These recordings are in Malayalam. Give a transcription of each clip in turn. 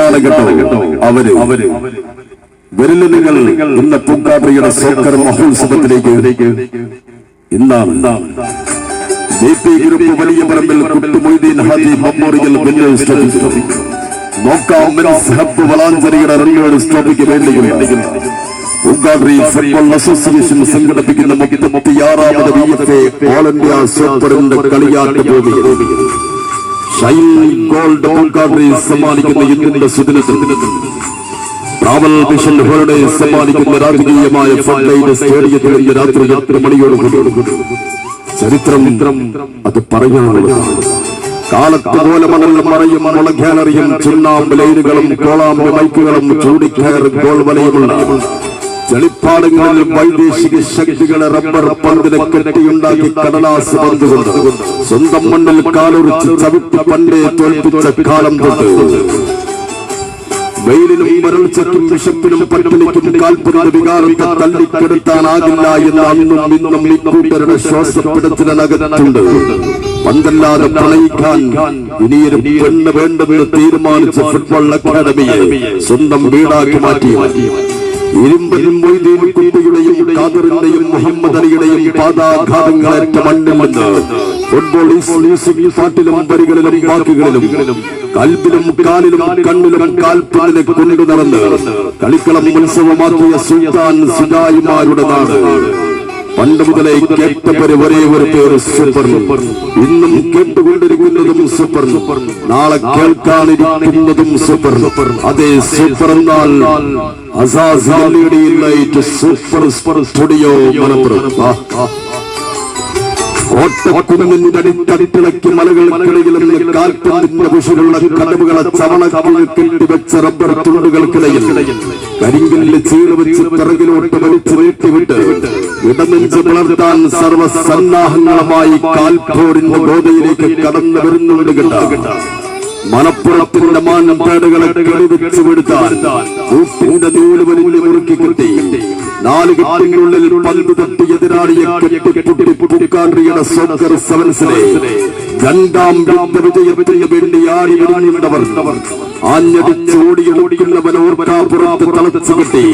ഇന്നാണ് കേട്ടോ അവര് വിരലുകൾ ഇന്ന പൂക്കാട്ടിയുടെ സോക്കർ മഹോത്സവത്തിലേക്ക് ഇന്നാണ് ഗ്രൂപ്പ് വലിയ പറമ്പിൽ കുട്ടി Moideen Haji memorial winners trophy നോക്കാം മെൻസ് ഹബ്ബ് വളാഞ്ചേരിയുടെ റണ്ണേഴ്സ് ട്രോഫിക്ക് വേണ്ടി പൂക്കാട്ടി ഫുട്ബോൾ അസോസിയേഷൻ സംഘടിപ്പിക്കുന്ന 36ാമത് VFA ഓൾ ഇന്ത്യ സൂപ്പറിന്റെ കളിയാട്ട ഭൂമി ഷൈൻ ഗോൾഡ് പൂക്കാട്ടി സമ്മാനിക്കുന്ന ഇന്നിന്റെ സുദിനത്തിൽ ട്രാവൽ മിഷൻ ഹോളിഡേ സമ്മാനിക്കുന്ന രാജകീയമായ ഫുട്ബോൾ സ്റ്റേഡിയത്തിൽ ഇന്ന് രാത്രി 8 മണിയോട് ചരിത്രം അത് പറയാനുള്ളതാണ്. കാലത്ത് പോലെ മണൽ മറയും മുളഗ്യാലറിയും ചുണ്ണാമ്പ് ലൈനുകളും കോളാമ്പ് മൈക്കുകളും ചൂടിക്കയർ ഗോൾ വലയുമുള്ള ചെളിപ്പാടങ്ങളിൽ വൈദേശിക ശക്തികളെ റബ്ബർ പന്തിനെ കെട്ടിയുണ്ടാക്കി കടലാസ് പന്തുകൊണ്ട് സ്വന്തം മണ്ണിൽ കാലൊറിച്ച് ചവിട്ടി പണ്ടേ തോൽപ്പിച്ച കാലം തൊട്ട് വെയിലിനും വരൾച്ചയ്ക്കും വിശപ്പിനും പട്ടിണിക്കും കാൽപ്പുറത്ത് വികാരത്തെ തള്ളിക്കെടുത്താനാകില്ല എന്ന് അന്നും ഇന്നും ഇക്കൂട്ടരുടെ ശ്വാസപ്പിടത്തിനകത്തുണ്ട്. പന്തല്ലാതെ പ്രണയിക്കാൻ ഇനിയൊരു പെണ്ണ് വേണ്ടെന്ന് തീരുമാനിച്ച ഫുട്ബോൾ അക്കാദമിയെ സ്വന്തം വീടാക്കി മാറ്റി. ഇരുമ്പനും മൊയ്തീൻ കുട്ടിയുടെയും ഖാദറിന്റെയും മുഹമ്മദ് അലിയുടെയും പാദാഘാതങ്ങളേറ്റ മണ്ണിൽ നിന്ന് ഫുട്ബോൾ മ്യൂസിക് പാട്ടിലും വരികളിലും വാക്കുകളിലും കൽബിലും കാലിലും കണ്ണിലും കാൽപ്പതിനെ കൊണ്ടു നടന്ന് കളിക്കളം ഉത്സവമാക്കിയ സുൽത്താൻ സുജായിമാരുടെ നാട്. പണ്ട് മുതലേ കേട്ടവര് ഒരേ ഒരു പേര് സൂപ്പർ. ഇന്നും കേട്ടുകൊണ്ടിരിക്കുന്നതും സൂപ്പർ, നാളെ കേൾക്കാനിരിക്കുന്നതും സൂപ്പർ. അതേ സൂപ്പർ എന്നാൽ സൂപ്പർ സ്റ്റുഡിയോ മലപ്പുറം. ഓട്ടക്കുന്നിനടിത്തടിത്തിളക്കി മലകൾക്കിടയിൽ കാൽപ്പന്തിന്റെ കുശിലുള്ള കടവുകളെ ചവണ കെട്ടിവെച്ച റബ്ബർ തുണ്ടുകൾക്കിടയിൽ കരിങ്കല്ല് ചീള വെച്ച് പിറകിലോട്ട് വലിച്ചു നീട്ടിവിട്ട് ഇടനെഞ്ച് വളർത്താൻ സർവസന്നാഹങ്ങളുമായി കാൽപ്പോരിന്റെ ഗോതയിലേക്ക് കടന്നു വരുന്നുണ്ട് കേട്ട. മലപ്പുറത്തിന്റെ മാനപ്പേടുകളെ കെടിവെച്ച് വിടുത്താൻ കൂട്ടിന്റെ നൂല് വലിയ മുറുക്കി കിട്ടി. 4 കെട്ടിനുള്ളിൽ പന്ത് തട്ടി എതിരാളിയെ കെട്ടിപ്പൊട്ടി പൂക്കാട്ടിയുടെ സോക്കർ സെവൻസിനെ 2ാം വിജയത്തിന് വേണ്ടി ആടി വിടുന്നവർ ആഞ്ഞടിച്ചോടിയൊടുക്കുന്നവനോർക്കാപ്പുറത്ത് തളച്ചു കിട്ടി.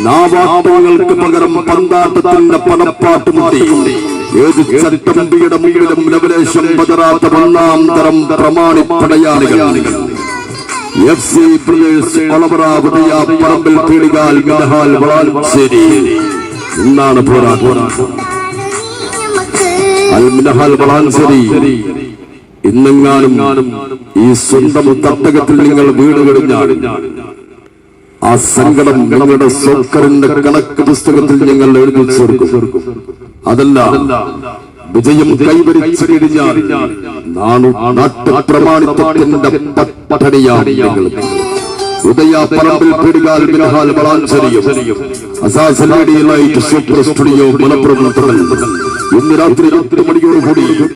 നാവാട്ടങ്ങൾക്ക് പകരം പന്താട്ടത്തിന്റെ പടപ്പാട്ട് മുട്ടി. ഏത് ചട്ടമ്പിയുടെ മുമ്പിലും ലവലേശം ബദറാത്ത 1ാം തരം പ്രമാണിപ്പടയാളികൾ FC ബ്രദേഴ്സ് കൊളവറ ഉദയ പറമ്പിൽ പീടികാൽ മിനഹാൽ വളാഞ്ചേരി. ഇന്നാണ് പോരാട്ടം. അൽ മിനഹാൽ വളാഞ്ചേരി ഇന്നെങ്ങാനും ഈ സ്വന്തം തട്ടകത്തിൽ നിങ്ങൾ വീട് കഴിഞ്ഞാൽ ആ സങ്കടം നിങ്ങളുടെ സോക്കറിന്റെ കണക്ക് പുസ്തകത്തിൽ ഞങ്ങൾ എഴുതി ചേർക്കും. അതല്ല, വിജയം കൈവരിച്ചു കഴിഞ്ഞാൽ നാട്ടുപ്രമാണിത്വത്തിന്റെ പട്ടണിയാണ് ഞങ്ങൾ. ഉദയ പറമ്പിൽ പീടികാൽ മിനഹാൽ വളാഞ്ചേരിയും സൂപ്പർ സ്റ്റുഡിയോ മലപ്പുറം ഇന്ന് രാത്രി 8 മണിയോടുകൂടി